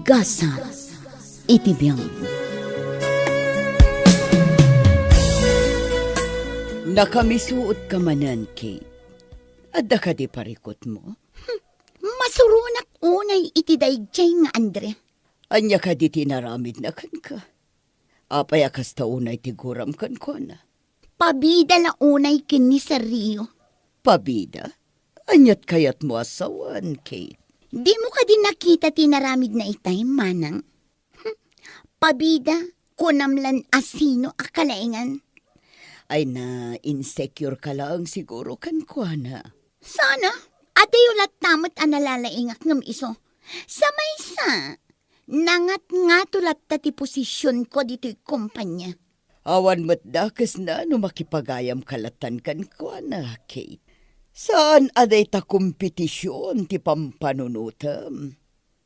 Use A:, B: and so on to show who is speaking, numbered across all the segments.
A: Gasa itibiyang. Nakamisuot ka manan, Kate. Adda ka di parikot mo?
B: Masurunak unay iti dayjay nga Andre.
A: Anya ka di tinaramid na kan ka. Apay akas ta unay tiguram kan ko na.
B: Pabida la unay kini sa Rio.
A: Pabida? Anyat kayat mo asawan, Kate.
B: Di mo ka din nakita tinaramid na itay, manang. Pabida, kunamlan asino akalaingan.
A: Ay na insecure ka lang siguro kan ko na.
B: Sana, ate yulat tamot analalaingak ngam iso. Sa maysa, nangat nga tulat ti posisyon ko dito'y kumpanya.
A: Awan mo't dakas na no makipagayam kalatan kan ko na, Kate. Saan aday ta kompetisyon ti pampanunutam?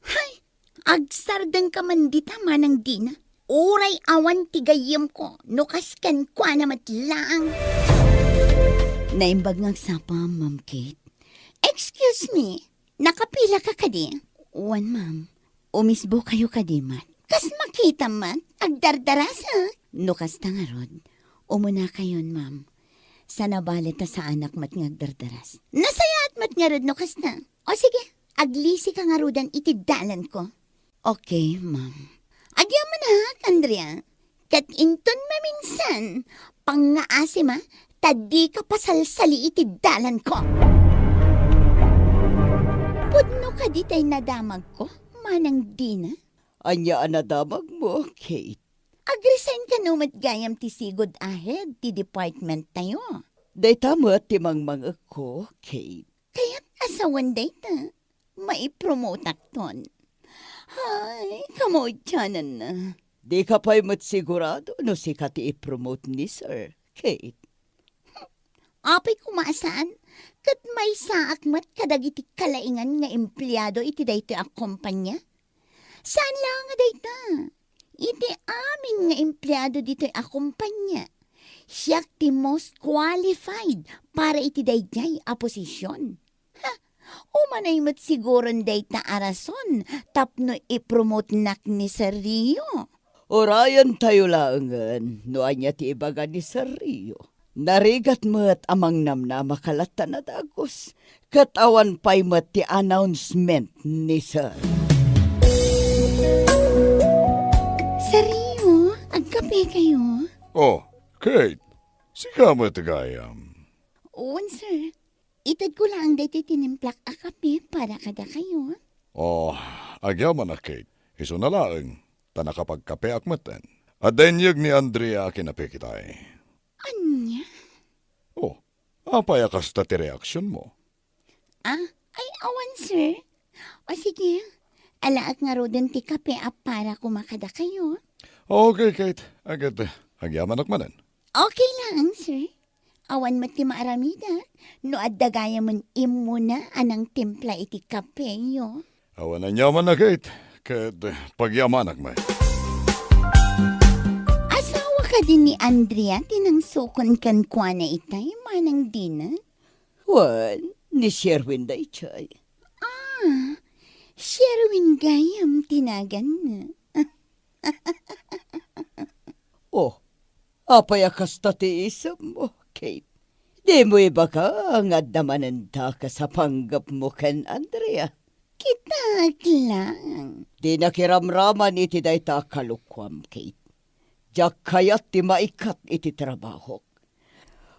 B: Hay, agsardang ka man di tama ng dina. Uray awan tigayam ko, nukaskan kwa na matlaang.
A: Naimbag ng sapa, Ma'am Kate.
B: Excuse me, nakapila ka kadi?
A: Uwan, Ma'am. Umisbo kayo kadimat.
B: Kas makita man, agdardarasa.
A: Nukas tangarod, umuna kayon, Ma'am. Sana balit sa anak mat ngagdardaras.
B: Nasaya at mat nga rod nukas na. O sige, aglisi ka nga rodan itidalan ko.
A: Okay, Ma'am.
B: Agyaman na, Andrea. Kat inton maminsan, pangaasi ma, tadi ka pasalsali itidalan ko. Pudno ka di tay nadamag ko, manang dina.
A: Anya anadamag mo, Kate?
B: Agresign ka numat gayam ti sigod ahead ti department tayo.
A: Day tamo at timang mga ko, Kate.
B: Kaya't asawan day ta, maipromote akton. Ay, kamodyanan na.
A: Di ka pa'y sigurado no si kati i-promote ni Sir, Kate.
B: Apay kumasaan, kat may saak mat kadagiti kalaingan nga empleyado iti dayto ak kumpanya. Saan lang nga dayta? Iti amin nga empleyado dito ak kumpanya. Siya ti most qualified para iti dayjay a posisyon. Umanay mo't siguron day ta arason, tapno i-promote nak ni Sir Rio.
A: Orayan tayo langan, no anya ti ibaga ni Sir Rio. Narigat mo't amang namna makalata na dagos, katawan pa'y mo't ti announcement ni Sir.
B: Sir Rio, agkape kayo?
C: Oh, Kate, sika mo tagayam.
B: Oon, sir. Itad ko lang dito tinimplak a kape para kada kayo.
C: Oh, agyaman na Kate. Iso na lang, ta nakapagkape akmatan. At denyag ni Andrea kinapikitay.
B: Anya?
C: Oh, apayakas ta ti reaksyon mo.
B: Ah, ay awan, sir. O sige, alaak nga rodan ti kape para kumakada kayo.
C: Okay, Kate. Agad, agyaman akmanan.
B: Okay lang, sir. Awan mat ti maaramida, no addagaya mon imo na anang timpla iti kape yo.
C: Awan na nyaman na, Kate. Kat pagyamanak mo.
B: Asawa ka din ni Andrea, tinangsukon kan kwa na itay, manang dina?
A: Wan, ni Sherwin day chay.
B: Ah, Sherwin gayam tinagan na.
A: Oh, apayakas ta ti isam mo, Kate. Di mo iba ka ang adamanan ta ka sa panggap mo kan Andrea.
B: Kitag lang.
A: Di nakiramraman iti day ta kalukwam, Kate. Diyak kayat ti maikat iti trabaho.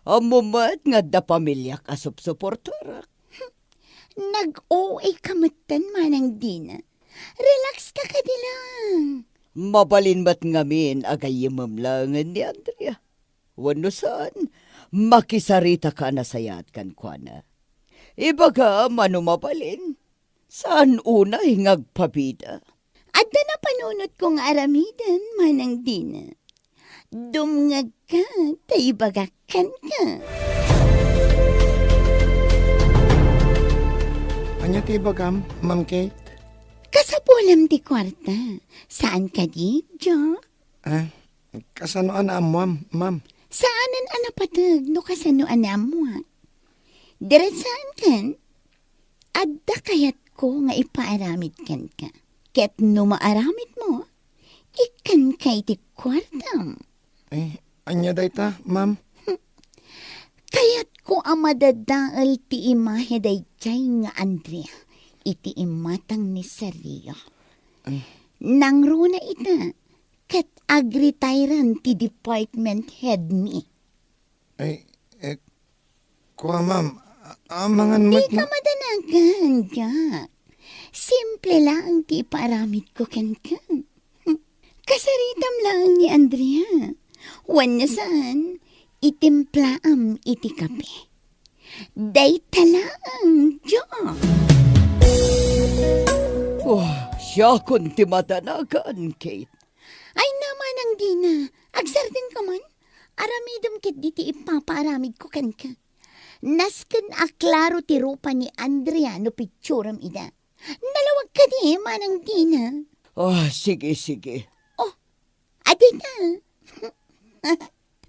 A: Amumat nga da pamilyak asup-suportarak.
B: Nag-OA kamatan manang dina. Relax ka kadilang.
A: Mabalin mat ngamin agayimam lang ni Andrea. Wano saan, makisarita ka na sayat kan kwa na. Ibaga manumabalin. Saan una hingagpabida?
B: Adda na panunot kong aramidan, manang dina. Dumngag ka, taibagakan ka.
D: Anya ti bagam, Ma'am Kate?
B: Kasapulam di kwarta. Saan ka di, Jo?
D: Kasanoan na ma'am.
B: Saanan anapatag no kasanoan na mo? Diret saan kan? Adda kayat ko nga ipaaramid kan ka. Ket no maaramid mo, ikan kay ti kwartam.
D: Anya dayta, ma'am?
B: Kaya't ko amadadaal ti imahe dayjay nga Andrea, iti imatang ni Sergio. Nangruna ita, ket agritiran ti department head mi.
D: Kuha, ma'am. Amangan
B: Di
D: mat
B: ka madanagan, Jack. Simple lang ti iparamid ko ken. Kasaritam lang ni Andrea. Wanya saan, itimplaam iti kape. Dayta lang, Jack.
A: Siya kun ti madanagan, Kate.
B: Ay naman ang di na. Agsardin ka man. Aramidom kit diti ipapaaramid ko ken ka. Nasken aklaro ti rupa ni Andrea no picturam ida. Nalawag ka di manang di na.
A: Sige, sige.
B: Adi na.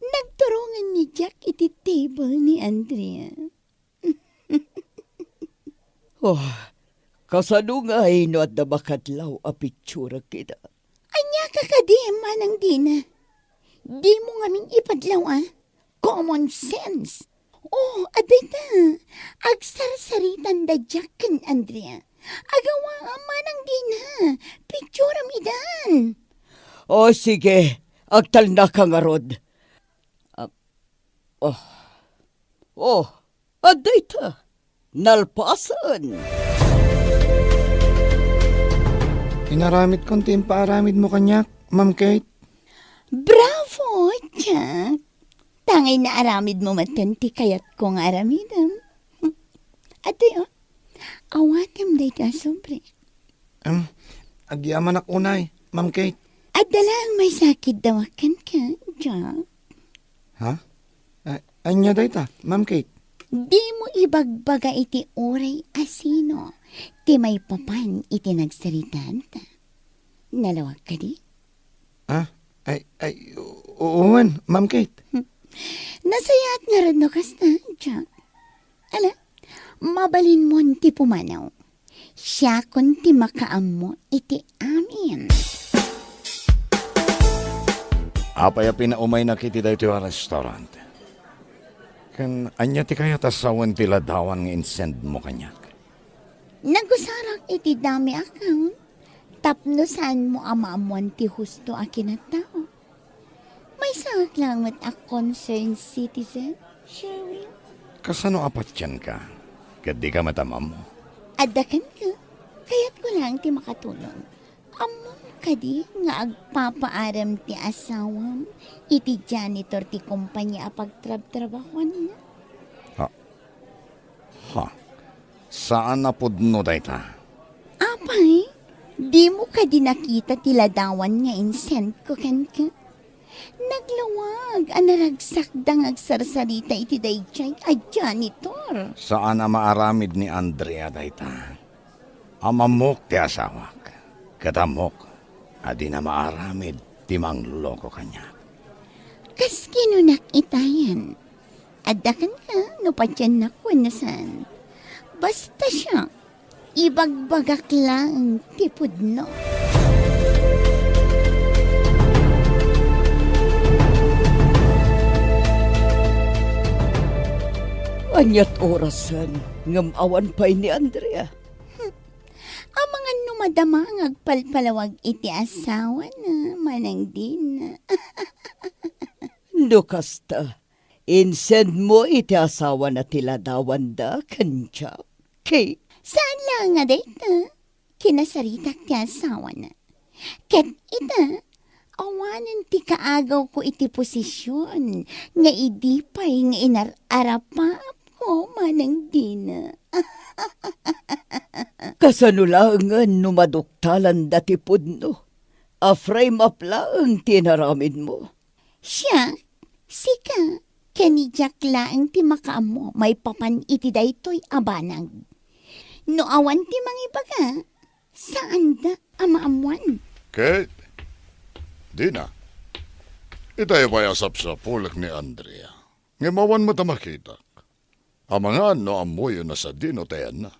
B: Nagturungan ni Jack iti table ni Andrea.
A: Kasanungay no at nabakadlaw a picture kita.
B: Anya ka kadi manang di na. Di mo ngaming ipadlaw Common sense. Aday na. Agsarsaritan da Jack ken Andrea. Agawa manang di na. Picture am idan.
A: Sige. Agtal na ka nga rod. Aday ta. Nalpasan.
D: Inaramid kong timpaaramid mo kanyak, Ma'am Kate.
B: Bravo, Jack. Tangay na aramid mo matanti kayat kong aramidam. Ate, awatem day ka sobre.
D: Agyaman ako unay, Ma'am Kate.
B: At dalang may sakit dawakan ka, Jack.
D: Ha? Anya dayta, Ma'am Kate.
B: Di mo ibagbaga iti oray asino. Ti may papan iti nagsaritaan ta. Nalawag ka di?
D: Uwan, Ma'am Kate.
B: Nasayat nga rin no kasta, Jack. Ala, mabalin mo ti pumanaw. Siya kun ti makaam mo iti amin.
C: Apay pinaumay na kiti dahi ito restaurant. Kan anya ti kaya tasawan ti ladawan nga insend mo kanyak.
B: Nagusarang iti dami account. Tapno saan mo amaamuan ti husto a kinatao. May sakit lang with a concerned citizen, Cheryl.
C: Kasano apat yan ka? Kat di ka matamam mo.
B: Adakan ka, kaya't ko lang ti makatulong. Among kadi nga agpapaaram ti asawam, iti janitor ti kumpanya apagtrab-trabahuan niya.
C: Saan na pudno dayta?
B: Apay, di mo kadi nakita ti ladawan nga insent ko ken ka. Naglawag, anaragsak dang agsarsarita iti dayjay a janitor.
C: Saan na maaramid ni Andrea dayta? Amamok ti asawak. Katamok, adi na maaramid ti mangloko kanya.
B: Kas kinunak itayan. Adakan ka, no patyan na kunasan. Basta siya, ibagbagak lang tipudno.
A: Anyat orasan, ngam awan pa'y ni Andrea.
B: Ang mga numadama ang agpalpalawag iti asawa na manang din.
A: Kasta, insend mo iti asawa na tiladawan da kanya. Kate.
B: Saan lang nga dayta? Kinasaritak ti asawa na. Ket ita, awanan ti kaagaw ko iti posisyon nga idipay nga inararapap ko manang din.
A: Kasanulangan numaduktalan dati pudno. A-frame up lang tinaramid mo.
B: Siya, sika, kanijak laang ti makaamo may papan iti daytoy abanag. No awan ti mangibaga, saan da amaamuan?
C: Kate, di na. Itay payasap sa pulak ni Andrea. Ngimawan mo ta makita. Amangan no amoy na sa dino tayan na.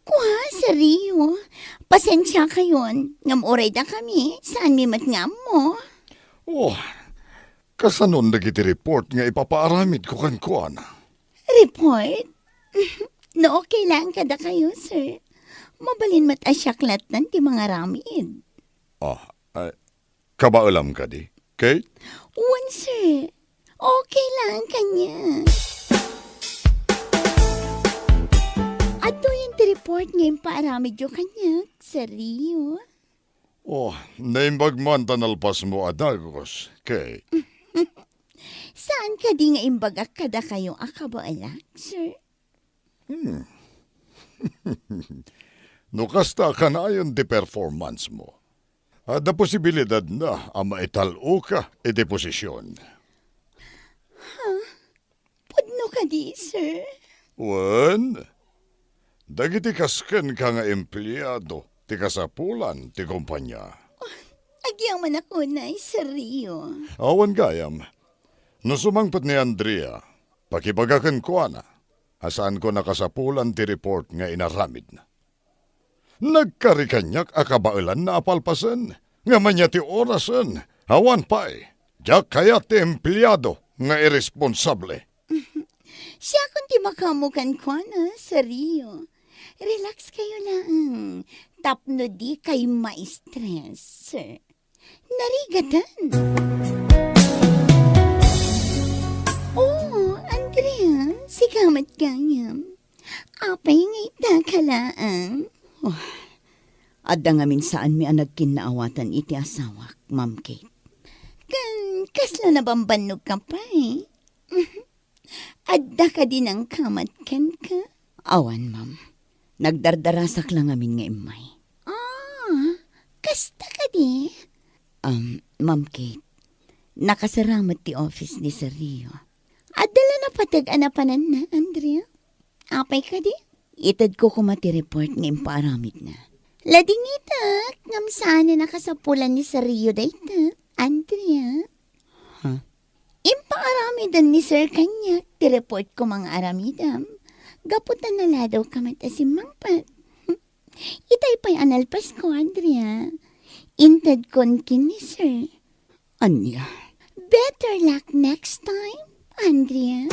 B: Kuha, Seryo, pasensya kayon. Ngamuray da kami, saan mi matngam mo?
E: Oh, kasanon dagiti report nga ipapaaramid ko kan kuana.
B: Report? No, okay lang kada kayo, sir. Mabalin mat asyaklatan ti mga ramid.
E: Kabaalam ka di, Kate?
B: Uwan, sir. Okay lang kanya. Ato yung report ngayon paaramid yung kanya. Seryo?
E: Oh, naimbag man tanalpas mo adagos, Kate.
B: Saan ka di nga imbagak kada kayo akabaalak, sir?
E: No kasta ka na ayon di performance mo. Ada posibilidad na ang maitalo ka e deposisyon.
B: Pudno ka di, sir.
E: Wan, dagiti kasken ka nga empleyado, ti kasapulan, ti kumpanya.
B: Agyang man ako na, seryo.
E: Awan gayam, no sumangpat ni Andrea, pakibagakan ko na, asaan ko nakasapulan ti report nga inaramid na. Nagkarikanyak akabailan na apalpasan, nga manya ti orasan, awan pa'y, jak kaya ti empleyado nga irresponsable.
B: Siya kung di makamukan ko na, seryo. Relax kayo lang. Tapno di kay ma-stress, sir. Narigatan. Oh, Andrea, sigamat gayam. Apay nga itakalaan.
A: Adda nga minsaan mi ang nagkinaawatan iti asawak, Ma'am Kate.
B: Kasla na bambanog ka pa eh. Adda ka din ang kamatkan ka.
A: Awan, ma'am. Nagdardarasak lang amin nga imay.
B: Kasta ka di.
A: Ma'am Kate, nakasaramat ti office ni Sir Rio.
B: Adala na patag-anapanan na, Andrea. Apay ka di.
A: Itad ko kumati report nga impaaramid na.
B: Lading itak, ngam sana nakasapulan ni Sir Rio dayta, Andrea. Impaaramidam ni Sir kanya, ti report ko mga aramidam. Gaputan na ladaw kamat asimangpat. Itay pa'y analpas ko, Andrea. Intad kon kin ni Sir.
A: Anya?
B: Better luck next time, Andrea.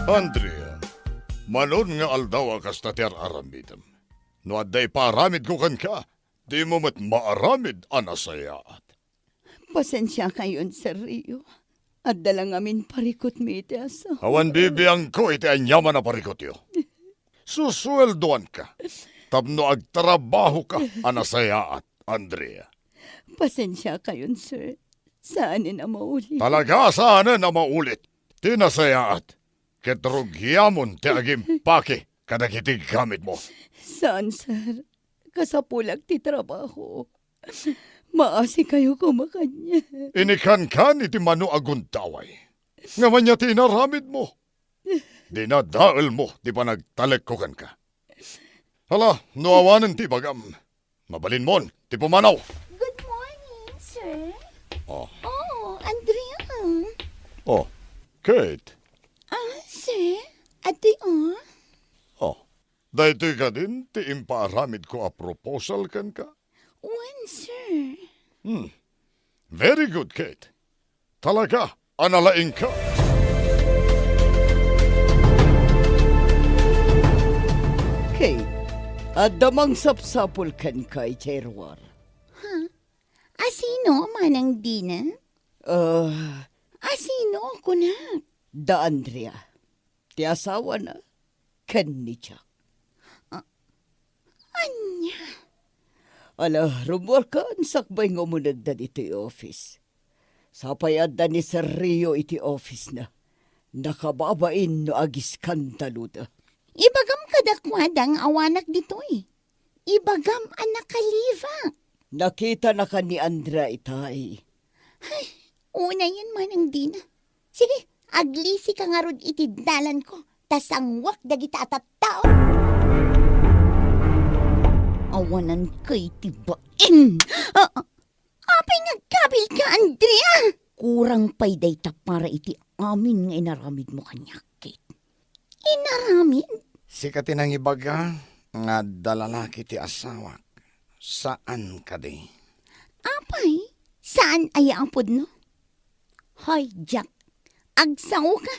E: Andrea, manon nga aldaw akas tater aramidam. No aday paramid ko kan ka, di mo mat maaramid anasayaat.
A: Pasensya kayon, Sir Rio. Adda lang amin parikot mi iti asa.
E: Awan bibiyang ko iti anyaman na parikot yo. Susweldoan ka. Tapno agtrabaho ka anasayaat, Andrea.
A: Pasensya kayon, sir. Saan na maulit?
E: Talaga sana na maulit. Tinasayaat. Ketrugyamon ti agimpake kadagiti gamit mo.
A: Saan, sir? Kasapulag ti trabaho. Maasi kayo kumakanya.
E: Inikan-kan iti mano aguntaway. Nga man niya tinaramid mo. Dinadaal mo, di pa nagtalekkokan ka. Hala, nuawanan ti bagam. Mabalin mon, ti pumanaw.
B: Good morning, sir.
E: Oh,
B: Andrea.
E: Kate.
B: Sir, ati
E: Dahito ka din, ti impaaramid ko a proposal kan ka.
B: When, sir?
E: Very good, Kate. Talaga, analaing ka.
A: Kate, adamang sapsapul kan kay Cherwar.
B: Asino manang dina? Asino ako na?
A: Da Andrea. Ti asawa na. Kan ni Jack.
B: Anya?
A: Ala, rumor ka ang sakbay nga umunag da iti office. Sapayad da ni Sir Rio iti office na. Nakababain no agis kantalo da.
B: Ibagam kadakwadang awanak ditoy. Ibagam anak kaliva.
A: Nakita na ka ni Andrea itay.
B: Una yan manang dina. Sige, aglisi ka nga rod iti dalan ko. Tasangwak dagita tattao. Awanan kay tibain. Apay nagkabil ka, Andrea. Kurang pay dayta para iti amin nga inaramid mo kanya, Kate. Inaramid?
C: Si katinang ibaga nga dalalaki ti asawak. Saan ka di?
B: Apay, saan ay ang pudno? Hoy, Jack, agsaw ka.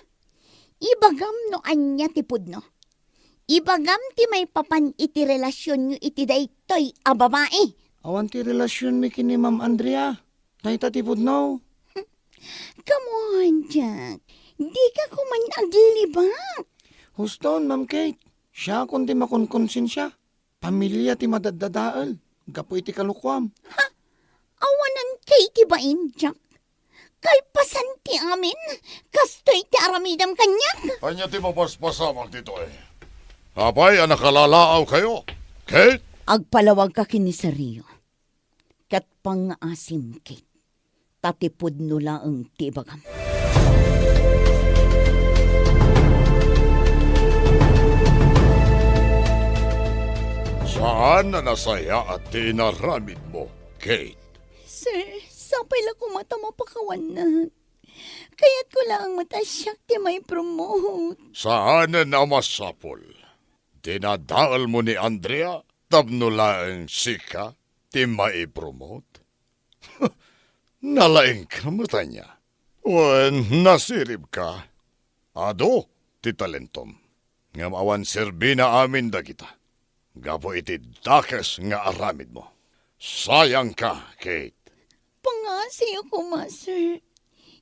B: Ibagam no anya ti pudno. Ibagam ti may papan iti relasyon nyo iti daytoy a babae.
D: Awan ti relasyon mi kini Ma'am Andrea. Dayta ti pudno.
B: Come on, Jack. Di ka kuman aglibak.
D: Huston, Ma'am Kate. Siya kundi makunkonsensya siya. Pamilya ti madadadaal. Gapo iti kalukwam.
B: Awanan kay ti bain, Jack. Kalpasan ti amin. Kastoy ti aramidam kanya.
E: Anya ti mapaspasamak dito eh. Apay, nakalalaaw kayo. Kate?
A: Agpalawag ka kini sa Rio. Kat pang-asim, Kate. Tatipod no laang tibagam.
E: Saan na nasaya at tinaramid mo, Kate?
B: Sir, sapay la ko mata mapakawanan. Kaya't ko lang matasyak ti may promote.
E: Saan na masapol? Dinadaal mo ni Andrea, tapno laeng sika, ti maipromote? Nalaing ka mata niya. Wen nasirib ka. Ado, ti talentom. Ngam awan serbina amin dagita. Gapo iti dakes nga aramid mo. Sayang ka, Kate.
B: Pangasi ako, Master.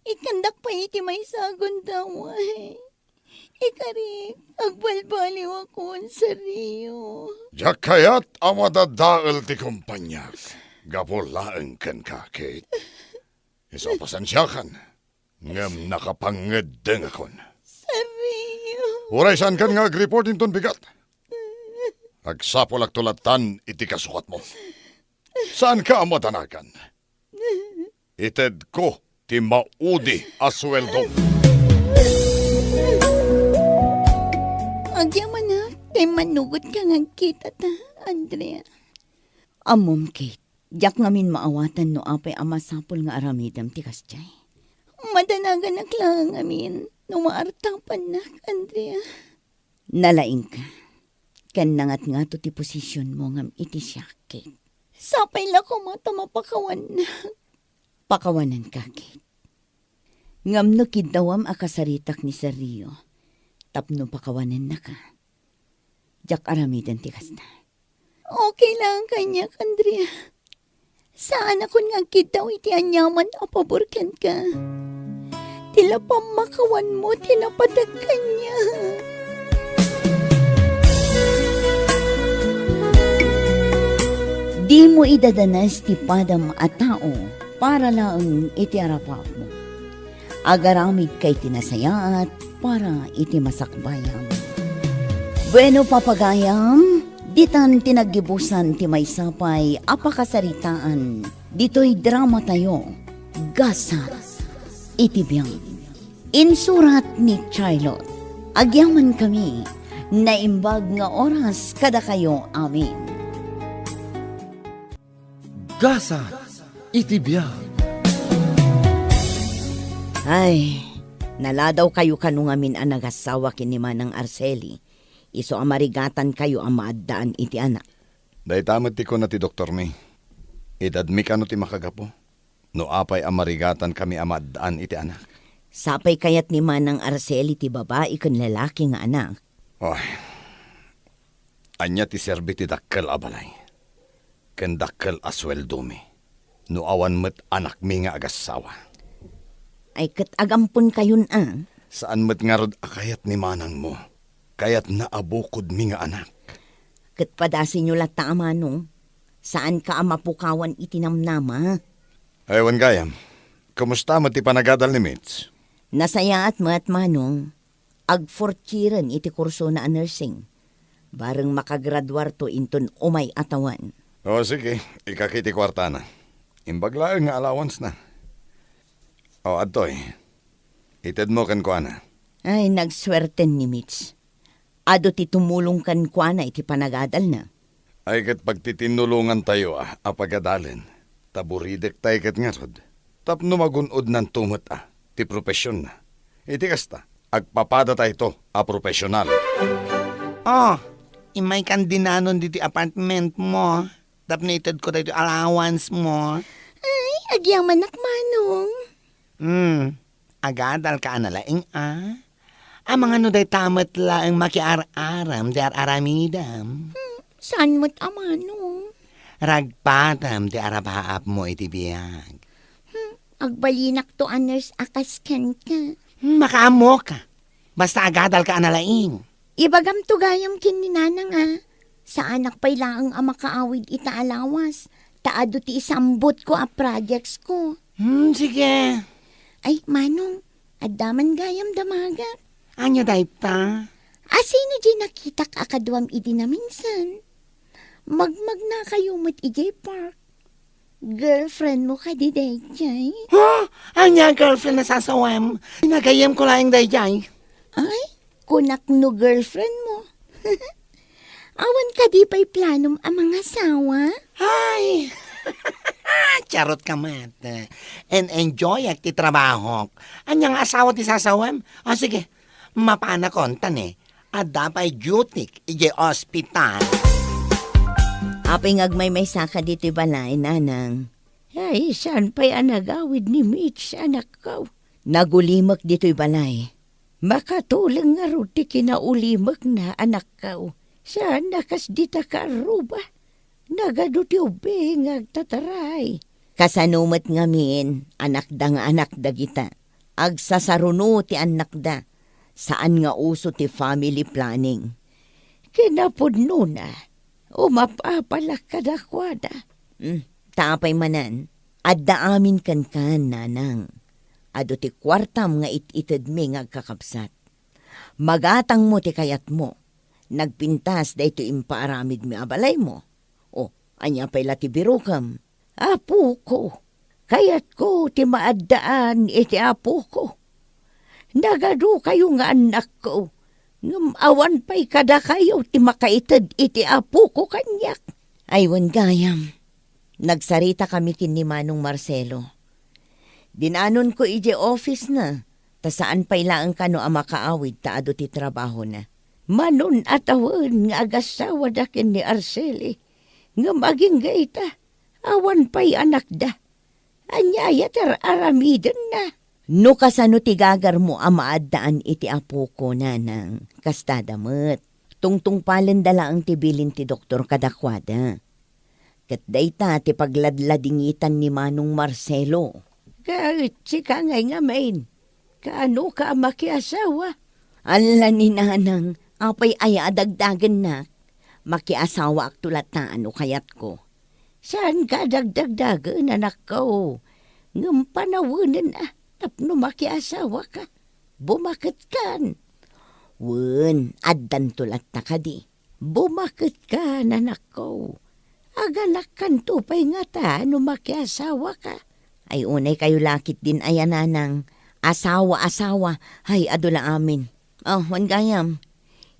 B: Ikandak pa iti may sagon daw ay. Ikari, agbalbaliw ako sa Rio.
E: Diyak kayat amadadaal ti kumpanyak. Gapo laeng kan ka, Kate. Iso pasensyakan. Ngam nakapangedeng akon.
B: Sa Rio.
E: Uray saan kan nga agreport inton bigat? Agsapol tulatan iti kasukat mo. Saan ka amadanagan? Ited ko ti maudi asweldo.
B: Agyaman na, kay manugot ka nga kita ta, Andrea.
A: Amom, Kate. Diyak ngamin maawatan no apay amasapol nga aramidam ti kasjay.
B: Madanagan na lang amin, numaartapan na, Andrea.
A: Nalaing ka. Kan nangat nga to ti posisyon mo ngam iti siya, Kate.
B: Sapay la ko mata mapakawan na.
A: Pakawanan ka, Kate. Ngam no kidawam akasaritak ni Sir Rio. Tapno pakawanan na ka. Diyak aramidan ti kasta.
B: Okay lang kanya, Andrea. Saan ako nga kitaw iti anyaman a paborkan ka. Tila pamakawan mo, tinapadag kanya.
A: Di mo idadanas ti padam a tao para lang iti arapap mo. Agaramid kay tinasayaat para iti masakbayam. Bueno papagayam, ditan tinagibusan ti may sapay apakasaritaan. Dito'y drama tayo, gasat, itibiyang. Insurat ni Charlotte, agyaman kami, naimbag nga oras kada kayo amin.
F: Gasa, itibiyang.
A: Ay, naladaw kayo kanungamin ang nagasawa kini Manang Arceli. Iso amarigatan kayo ang maaddaan iti anak.
C: Day tamat ti ko na ti Dr. May. Idadmi ka no ti makagapo. No apay amarigatan kami amadaan iti anak.
A: Sapay kayat ni Manang Arceli ti babae kan lalaki nga anak.
C: Oy, anya ti serbi ti dakkel abalay. Ken dakkel asweldo mi. No awan met anak mi nga agasawa.
A: Ay kat agampon kayon
C: Saan met nga rod akayat ni manang mo? Kayat naabukod mi nga anak.
A: Kat padasin nyo lata amano. Saan ka amapukawan itinamnama?
C: Aywan gayam, kumusta mo ti panagadal ni Mitch?
A: Nasaya at mat manong. Agfortiran iti kurso na nursing. Bareng makagradwar to inton umay atawan.
C: O sige, ikakiti kwarta na. Imbaglaan nga allowance na. O adtoy, ited mo kan kwa na.
A: Ay, nagswerten ni Mitch. Ado ti tumulong kan kwa na iti panagadal na.
C: Ay kat pagtitinulungan tayo apagadalin. Taburidek tayo kat nga rod. Tapno magunod ng tumot ti profesyon na. Iti kasta,
E: agpapada tayo ito a profesional.
D: Oh, imay kan dinanon dito apartment mo. Tapnated ko dito allowance mo.
B: Ay, agyaman Manong.
D: Agadal ka analaing Ang mga no day tamat lang makiar-aram di aramidam.
B: Saan mo't Manong?
D: Ragpatam di arabaap mo iti biyag.
B: Agbalinak to aners akaskan ka.
D: Makaamo ka. Basta agadal ka analaing.
B: Ibagam to gayam kininanang Sa anak pa'y laang makaawid itaalawas. Taado ti isambot ko a projects ko.
D: Sige.
B: Ay, Manong, adaman gayam damaga.
D: Anya day pa?
B: Asino di nakitak akadwam idi na minsan? Magmag na kayo mat ijay park. Girlfriend mo ka di dayjay?
D: Anya girlfriend na sasawam. Pinagayam ko lang dayjay.
B: Ay, kunak no girlfriend mo. Awan ka di pa'y planom ang mga asawa?
D: Ay! Charot ka mat. And enjoy at ti trabaho. Anyang asawa ti sasawam? O sige, mapana kontan Ada pa'y duty ije ospital.
B: Aping agmay saka dito balay, nanang. Ay, saan pa'y anagawid ni Mitch, anak ko? Nagulimak dito'y balay. Makatulang nga ruti kinaulimak na, anak ko. Saan nakas dita ka aruba? Nagaduti ubing agtataray. Kasanumat ngamin, anak da nga anak da kita. Agsasaruno ti anak da. Saan nga uso ti family planning. Kinapudno na. Umapapalak kadakwada. Tapay manan. Adda amin kan nanang. Ado ti kwartam nga ititid mi nga kakapsat. Magatang mo ti kayat mo. Nagpintas da ito impaaramid mi abalay mo. O, anya pa'y lati birukam. Apo ko. Kayat ko ti maaddaan iti apo ko. Nagado kayo nga anak ko. Awan pa'y kada kayo ti makaitid iti apo ko kanyak. Aywan gayam. Nagsarita kami kin ni Manong Marcelo. Dinanon ko ije office na. Ta saan pa'y laang kano ang makaawid taado ti trabaho na. Manon atawan nga agasawa dakin ni Arceli. Nga maging gaita. Awan pa'y anak da. Anyaya aramiden na. No kasano ti gagar mo amaaddaan iti apo ko nanang kastadamet. Tungtung palendala ang tibilin ti doktor kadakwada. Kat dayta ti pagladladingitan ni Manong Marcelo. Kahit si kangay nga main. Kaano ka makiasawa? Ala ni nanang apay aya adagdagan na. Makiasawa ak tulat na ano kayat ko. Saan ka dagdagdagan anak ko? Ngam panawunan tapno makiasawa ka. Bumakit kan. Wen, addan tulat na ka di. Bumakit ka, anak ko. Aganak kan tupay nga ta, no makiasawa ka. Ay unay kayo lakit din ayananang. Asawa, hay adula amin. Oh, wan gayam.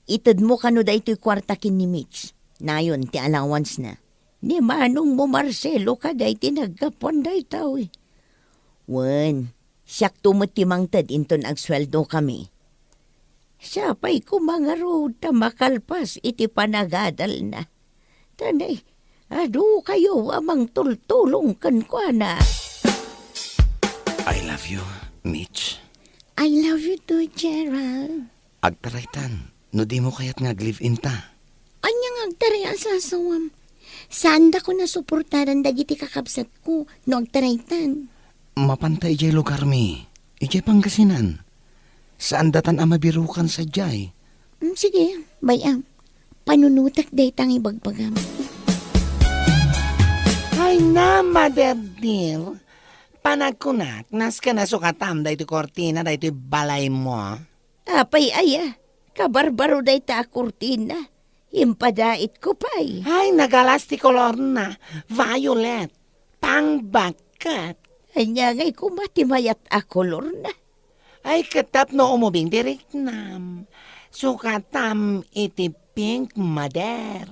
B: Itad mo kano da ito'y kwartakin ni Mitch. Nayon, ti allowance na. Ni Manong mo Marcelo ka da iti nagkapon da itaw Wan, siyak tumutimang tad inton agsweldo kami. Siya pa'y kumangaro ta makalpas iti panagadal na. Tanay, adu kayo amang tultulong kan kwa na.
C: I love you, Mitch.
B: I love you too, Gerald.
C: Agtaraytan, no di mo kaya't nga-live-in ta.
B: Anyang agtaray ang sasawam. Saan da ko nasuportaran dagiti kakabsat ko no agtaraytan?
C: Mapantay jay lugar mi. Ijay Pangasinan. Saan datan ang mabirukan sa jay?
B: Sige, bayam. Panunutak day tang ibagbagam.
D: Ay na, mother dear. Panagkunak, nas ka na sukatam da ito kortina, da ito balay mo.
B: Apay aya, kabarbaro day ta kurtina. Impadait ko pa'y.
D: Ay, nagalasti kolor na. Violet. Pangbakat.
B: Anya ngay kumatimayat a kolor na.
D: Ay, katap no umubing direct nam. Sukatam iti pink mader.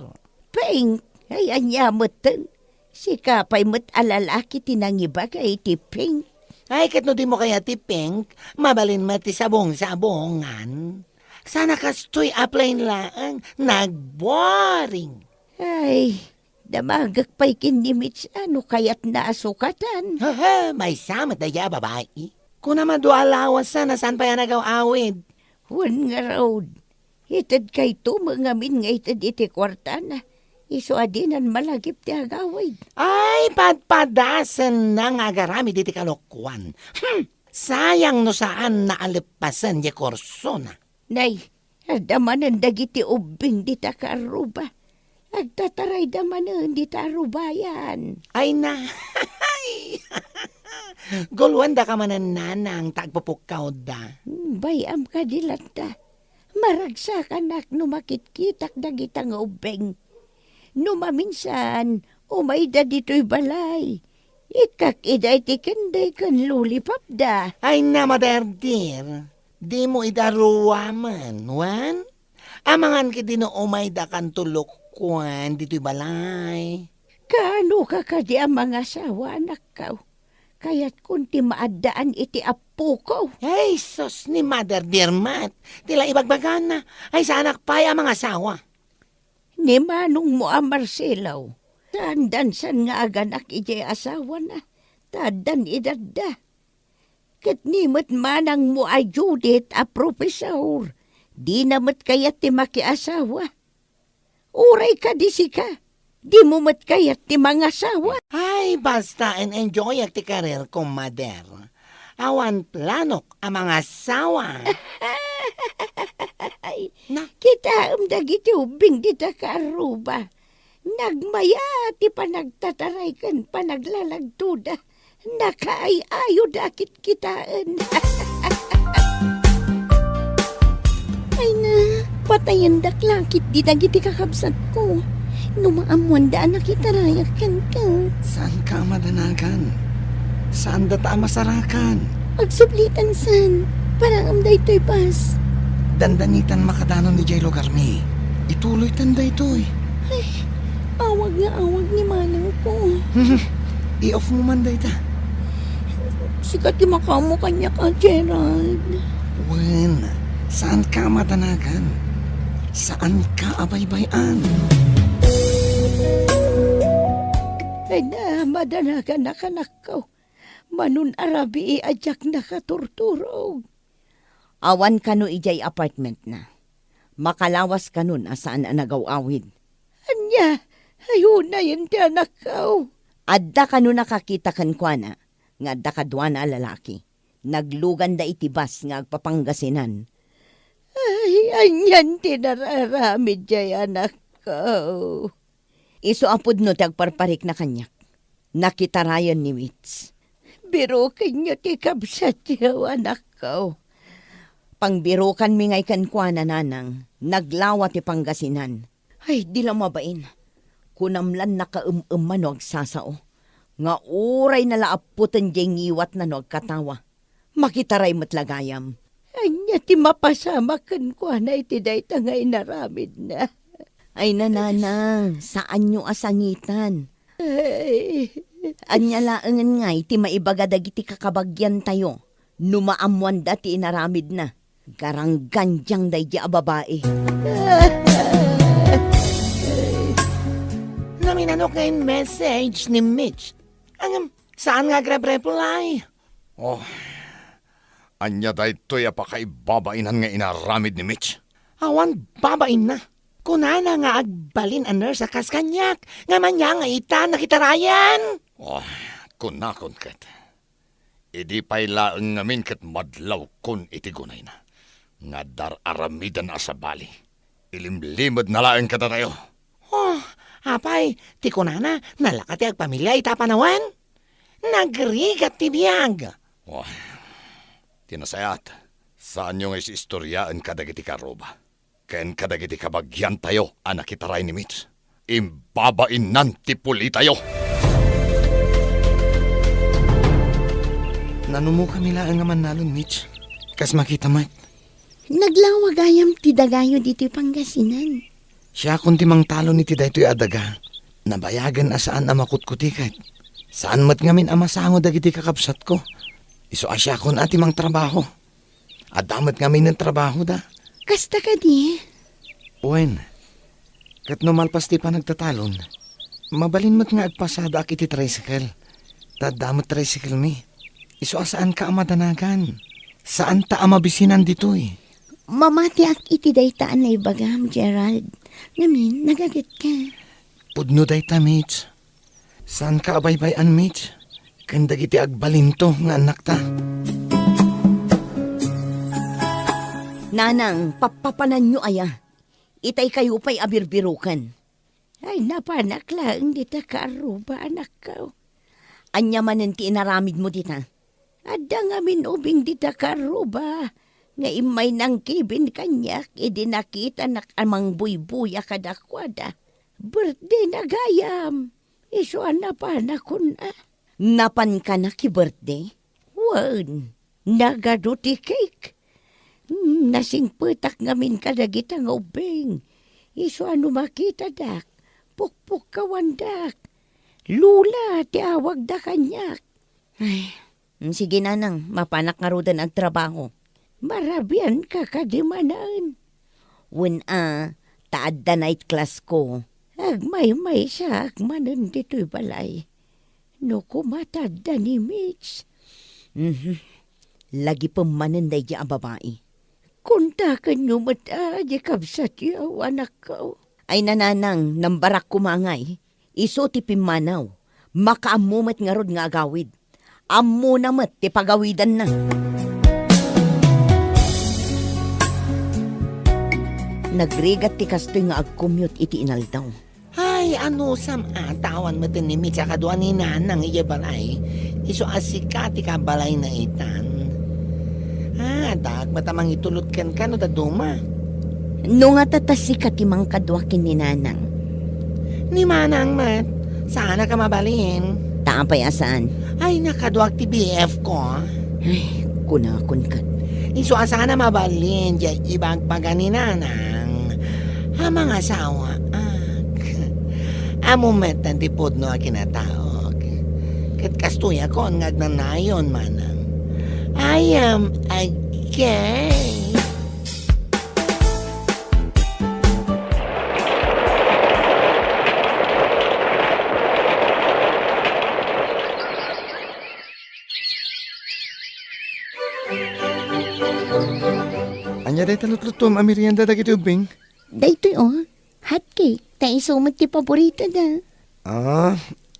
B: Pink, ay anya mutin. Si kapay mo't alalaki tinangibagay iti pink.
D: Ay, kat no di mo kaya ti Pink, mabalin mo ti sabong-sabongan. Sana kastoy apply laang, nagboring.
B: Ay, damagak pa'y kinimits ano kaya't naasukatan.
D: Haha, may samat na ya, babae. Kung naman do alawas na saan pa yan nagaw-awid?
B: Wan nga road. Itad kay to mga min nga itad iti kwarta na. Iso adinan malagip ti agawid.
D: Ay, padpadasan na nga garami diti kalokwan. Sayang no saan naalipasan di korso na.
B: Nay, adamanan dagiti ubing di ta karuba. Agtataray damanan di ta arubayan.
D: Ay na, gulwan da ka manan nanang tagpupukaw da.
B: Bayam ka dilata. Maragsa ka nak numakit-kitak dagitang ubing. Numaminsan, umay da dito'y balay. Ikak iday ti kanday kan lulipap da.
D: Ay na, maderdir. Di mo idaruwaman, wan? Amangan ki dino umay da kan tulukwan dito'y balay.
B: Kaano ka kadi ang mga asawa anak ka? Kaya't kunti maadaan iti apo ko.
D: Ay, sos ni Mother Dirmat. Tila ibagbagan na. Ay, sa anak pa'y ang mga asawa.
B: Ni manong mo ang Marcelaw. Tandansan nga aganak iti asawa na. Tadan idadda. Katnimot manang mo ay Judith a profesor. Di namat kayat ti makiasawa. Uray ka di ka. Di mo mat kayat ti mga asawa.
D: Ay, basta and enjoy at ti karir ko, Mother. Awan planok ang mga asawa.
B: Ay,
D: Na,
B: kita dagiti ubing di ta karuba. Nagmaya ti panagtataray kan panaglalagtuda. Nakaay-ayo dakit kitaan. Ay na, patayan daklakit di dagiti kakabsat ko. Numaamuan daan nakitarayakan ka.
D: saan ka madanagan? Saan data masarakan?
B: Agsublitan san, parang amday to'y pas.
D: Dandanitan makadanon ni Jay Lugarmi. Ituloy tanda ito'y.
B: Awag na awag ni manang ko.
D: I-off mo man da ita.
B: Sikat yung makamo kanya ka, Gerald.
D: Wen, saan ka madanagan? Saan ka abaybayan?
B: Ay na, madanagan na kanak ko. Manun arabi iadyak na katurturog. Awan kano ijay apartment na. Makalawas kanun asaan ang nagaw-awid. Anya, ayun na yun ti anak ko. Adda kano nakakita kan kwa na, nga adda kadwa na lalaki. Naglugan da itibas nga agpapanggasinan. Ay, anyan tinararamid jay anak ko. Iso apod no tagparparik na kanyak. Nakitarayan ni Wits. Biro kanyo ti kabsat yaw anak ko. Pangbirukan mi ngay kankwa na nanang, naglawa ti Pangasinan. Ay, di lang mabain. Kunamlan nakaumman no agsasao. Nga uray na laaputan diyang iwat na no agkatawa. Makitaray matlagayam. Anya ti mapasama kankwa na iti dayta ngay naramid na. Ay nananang, saan nyo asangitan? Ay, anya laangan nga iti maibaga dagiti kakabagyan tayo. Numaamuan dati inaramid na. Garang ganjang day di ababae.
D: Naminanok nga yung message ni Mitch. Saan nga grab-reply?
E: Oh, anya da ito'y apakaibabainan nga inaramid ni Mitch.
D: Awan babain na. Kunana nga agbalin a nurse akas kanyak. Nga manya nga ita nakitarayan.
E: Oh, kunakon kat. Idi pa'y laang ngamin kat madlaw kun itigunay na. Nga dar aramidan asabali. Ilimlimad na laang kata tayo.
D: Oh, apay, ti kunana, nalakat ti agpamilya ita Panawen. Nagrigat ti biyag.
E: Oh, tinasayat. Saan nyo nga isistoryaan kadagiti karoba? Ken kadagiti kabagyan tayo, anak itaray ni Mitch. Imbabain nan ti puli tayo.
D: Nanumo kami lang nga manalon, Mitch. Kas makita mat.
B: Naglawagayam ti dagayo dito Pangasinan.
D: Siya kundi mang talo ni ti daytoy adaga. Nabayagan asaan amakut kutikat. Saan mat ngamin amasango dagiti kakapsat ko. Iso asya kon ati mang trabaho. Adamat kami ng trabaho da.
B: Kasta ka di?
D: Uwen, kat numalpas ti pa nagtatalon. Mabalin mo't nga agpasada ak iti tricycle. Tadamat tricycle mi. Iso asaan ka amadanagan? Saan ta amabisinan dito eh?
B: Mamati ak iti daytaan na ibagam, Gerald. Ngamin, nagagat ka.
D: Pudno dayta, Mitch. Saan ka abaybayan, Mitch? Kandag iti agbalinto nga anak ta.
G: Nanang, papapanan nyo aya. Itay kayo pa'y abirbirukan.
B: Ay, napanak lang, di ta kaaruba, anak ka.
G: Anya manen ti inaramid mo dita.
B: Ada nga minubing di ta kaaruba. Nga imay nang kibin kanyak, idinakita nak amang buybuya kadakwada. Birthday na gayam. Isuan na pa na kun
G: Napan ka na ki birthday?
B: Wan, nagaduti cake. Nasingputak ngamin kadagita nga ubing. Isuan makita dak. Pukpuk kawandak. Lula, tiawag da kanyak.
G: Ay, sige nanang, mapanak nga rodan ang trabaho.
B: Marabian ka kadimanan.
G: When taad da night class ko.
B: Agmay-may siya agmanan dito'y balay. No kumatad da ni Mitch.
G: Lagi pamanan day di ang babae.
B: Kuntakan nyo mata, di kabsat yaw, anak ko.
G: Ay nananang, nambarak kumangay. Iso ti pimanaw. Makaamumat nga rod nga agawid. Ammo namat ti pagawidan na. Nagrigat ti kastoy nga ag-commute iti inaldaw.
D: Ay, ano tawan mo din ni Mitch akadwa ni nanang iya balay. Iso asikati ka balay na itan. Dag matamang itulot kan no daduma.
G: No nga tatasikat imang kadwakin ni nanang.
D: Ni manang mat, sana ka mabalin.
G: Taapay asaan?
D: Ay, nakadwak ti BF ko.
G: Ay, kunakun ka.
D: Iso asana mabalin, di ibang pagani nanang. Mga asawa, amumetan ti podno a kinataog. Kat kastuya ko ang ngagnanayon manang. I am gay. Anya day talutlutom a merienda dagiti ubing?
B: Daytoy hot cake. Tayo sumat ti paborito da.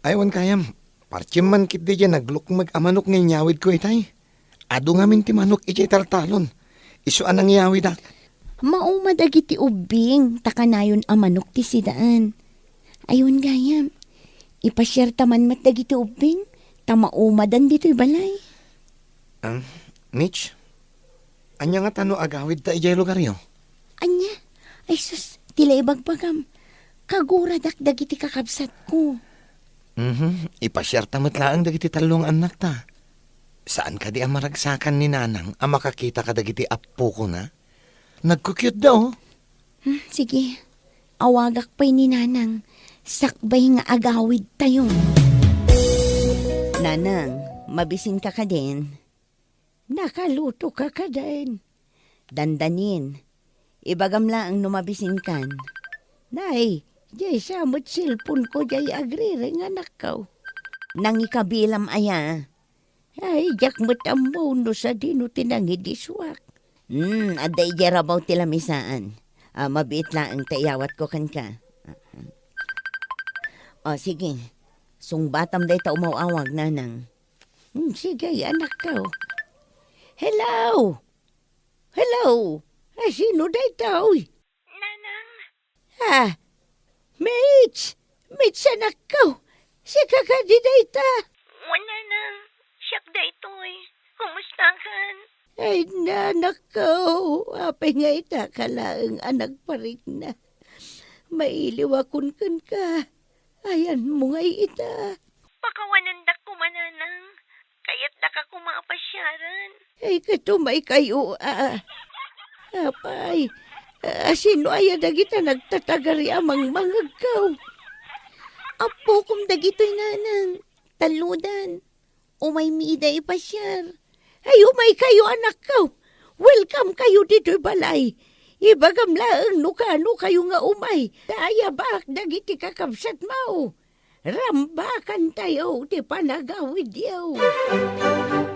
D: Aywan kayam. Parchim man kit di dyan naglukmag amanok ng nyawid ko itay. Ado nga min ti manok iti taltalon. Isu anang nyawid ak.
B: Mauma dagiti ubing, takanayon amanok ti sidaan. Ayun gayam. Ipasyar taman mat dagiti ubing, tamaumadan dito'y balay.
D: Mitch, anya nga tano agawid ta ijay lugar yo?
B: Anya, ay sus, tila ibagbagam. Kaguradak dagiti kakabsat ko.
D: Ipasyar tamat laang dagiti talong anak ta. Saan ka di ang maragsakan ni nanang ang makakita ka dagiti apo ko na? Nagkukyut daw.
B: Sige, awagak pa'y ni nanang. Sakbay nga agawid tayo.
G: Nanang, mabisin ka ka din.
B: Nakaluto ka din.
G: Dandanin. Ibagam lang numabisin kan.
B: Nay, jay samot silpon ko jay agriring anak ko.
G: Nangikabilam aya.
B: Ay, jak matamuno sa dino tinangidiswak.
G: Aday jarabaw tilamisaan. Mabiit lang ang tayawat ko kan ka. Sige. Sungbatam day ta umawawag, nanang.
B: Sige, anak ko. Hello! Hello! Sino day tao?
H: Nanang,
B: Mitch! Mitch, anak ko! Si kakadi day ta!
H: wala nang. Siyak da ito'y. Kumusta kan?
B: Ay, nanak ko! Apay nga ita ka lang anak parik na. Mailiwakon kan ka. Ayan mo nga ita.
H: Pakawanandak ko mananang. Kaya't da ka kumapasyaran.
B: Ay, katumay kayo, Apay, sino ay dagita nagtatagari amang mangagaw?
G: Apo kum dagitoy nanang. Taludan. Umay miida ipasyar. Ay, umay kayo anak ko. Welcome kayo dito'y balay. Ibagam laeng nukano kayo nga umay. Daya bak dagiti kakabsat mao. Rambakan tayo ti panagawid yaw.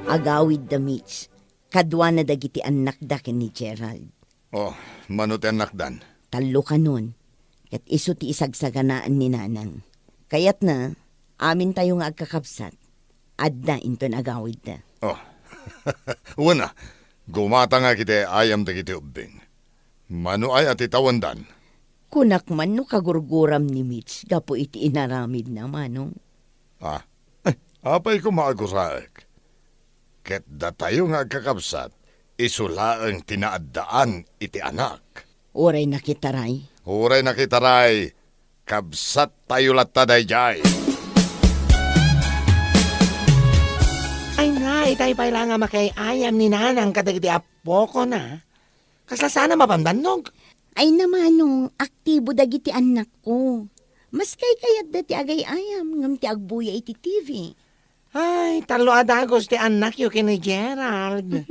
G: Agawid da Mitch. Kadwa na dagiti anak dakin ni Gerald.
E: Oh, manot yan nakdan.
G: Talo ka nun. Kat iso ti isagsaganaan ni nanang. Kayat na, amin tayo nga agkakabsat. Adda inton agawid da.
E: Oh, una, gumata nga kiti ayam dagiti ubing. Mano ay ati tawandan.
G: Kunak man no kagurguram ni Mitch, gapo iti inaramid na manong.
E: Ah, apay ko maaguraek. Ket da tayo nga agkakabsat, isulaang tinaaddaan iti anak.
G: Oray nakitaray.
E: Huray nakitaray, kabsat tayo lattaday jay.
D: Ay na, itay pa lang nga makayayam ni nanang kadagiti apo ko na. Kasla sana mapamdanog.
B: Ay namanong, aktibo dagiti anak ko. Mas kay kayat dati agay ayam, ngam ti agbuya iti TV.
D: Ay, talo adagos ti anak yu kini Gerald.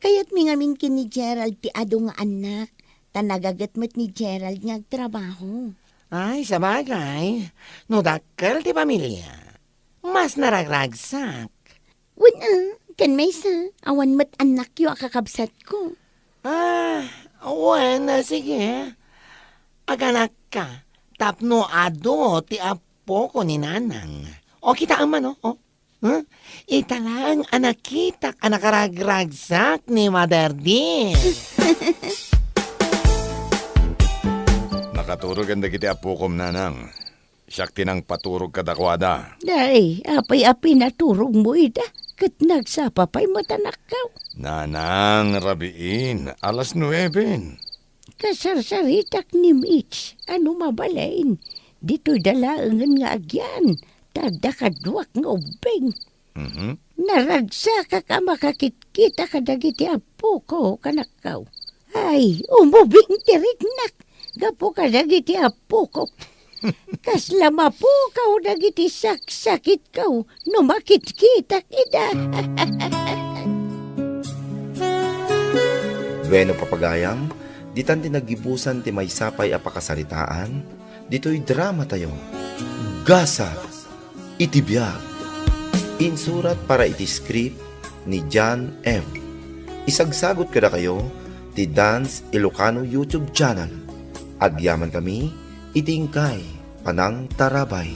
B: Kayat mi ngamin kini Gerald ti ado nga anak. Tanagagat mo't ni Gerald nga agtrabaho.
D: Ay, sabagay. No dakkel ti pamilya. Mas naragragsak.
B: Wala, kan may sa, awan mo't anak yu akakabsat ko.
D: Ah, bueno, sige. Aganak ka. Tapno ado ti apo ko ni nanang. O kita ama no? O? Huh? Ita lang anak kita anakaragragsak ni Mother Dear.
E: Nakaturog ang dagiti apukom nanang. Siyak tinang paturog kadakwada.
G: Day, apay-api naturog mo ida. Kat nagsapapay matanak ka.
E: Nanang, rabiin, alas 9.
G: Kasarsaritak ni Mitch. Ano mabalain? Dito'y dalaangan nga agyan. Tadakadwak nga ubing. Naragsa ka makakit-kita ka dagiti apo ko kanakaw. Ay, umubing tirignak. Gapo ka dagiti apo ko. Kaslama po kaw dagiti saksakit kaw. Numakit-kitak ida.
F: Bueno papagayam, ditan tinagibusan ti may sapay a pakasaritaan, dito'y drama tayo. Gasa, iti biyag. Insurat para iti script ni John M. Isagsagot kada kayo ti Dance Ilocano YouTube channel. Agyaman kami, itingkay, panang tarabay.